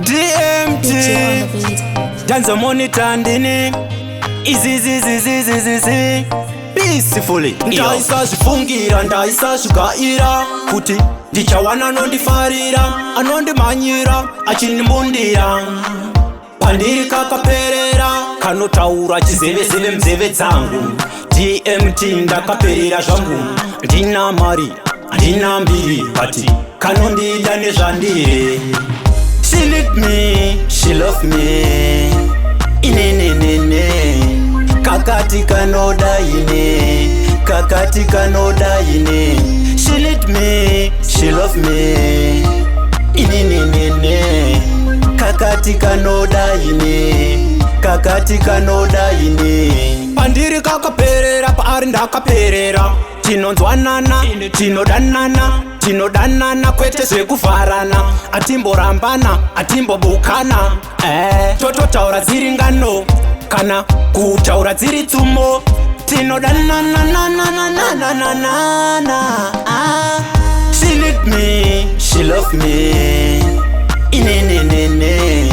DMT Danza monitor ndini Izi Peacefully Ndaisa zifungira, ndaisa zvigaira Kuti ndichawana anondifarira, anondimanyira, achindimbundira Pandiri kakaperera, kanotaura chizeve mzeve dzangu DMT ndakaperera zvangu Ndina mari, ndina mbiri Pati kanondida nezvandiri She need me, she love me Inenenene Kakati kanoda ine Kakati kanoda ine She need me, she love me Inenenene Kakati kanoda ine Kakati kanoda ine Pandiri kakaperera, paari ndakaperera Tinonzwanana, tinodanana Tinodanana kwete zvekufarana Atimborambana, atimbobukana Tototaura dziri ngano Kana kutaura dziri tsumo Tinodanana She need me, she love me Inenenene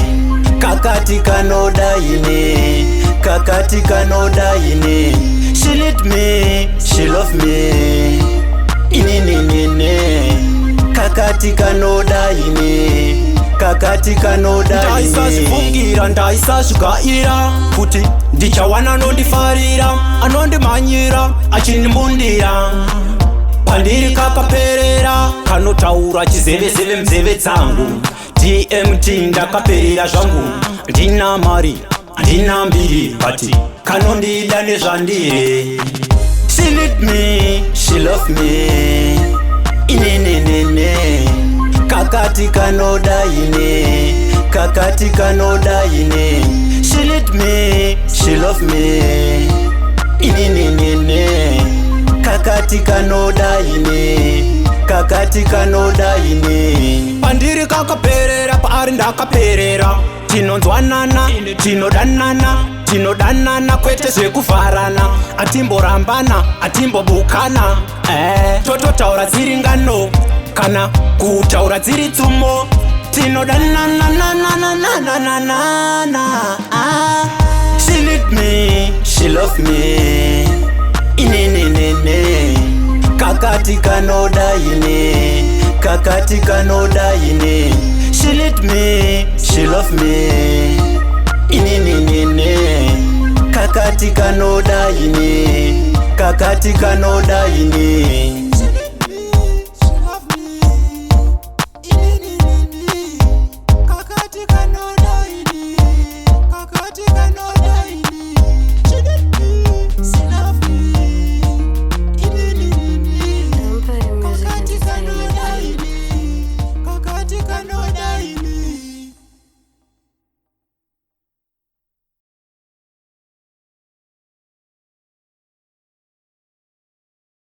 Kakati kanoda ine Kakati kanoda ine She need me, she love me Inenenene Kakati kanoda ine Kakati kanoda ine Ndaisa zifungira, ndaisa zvigaira Kuti ndichawana anondifarira, anondimanyira, achindimbundira Pandiri kakaperera, kanotaura chizeve mzeve dzangu DMT ndakaperera zvangu Ndina mari, ndina mbiri Pati kanondida nezvandiri She need me, she love me Inenenene Kakati kanoda ine Kakati kanoda ine She need me, she love me Inenenene Kakati kanoda ine Kakati kanoda ine Pandiri kakaperera, paari ndakaperera Tinonzwanana, tinodanana Tinodanana kwete zvekufarana Atimborambana, atimbobukana Tototaura dziri ngano Kana kutaura dziri tsumo Tinodanana She need me, she love me Inenenene Kakati kanoda ine Kakati kanoda ine She need me, she love me Inenenene Kakati kanoda ine Kakati kanoda ine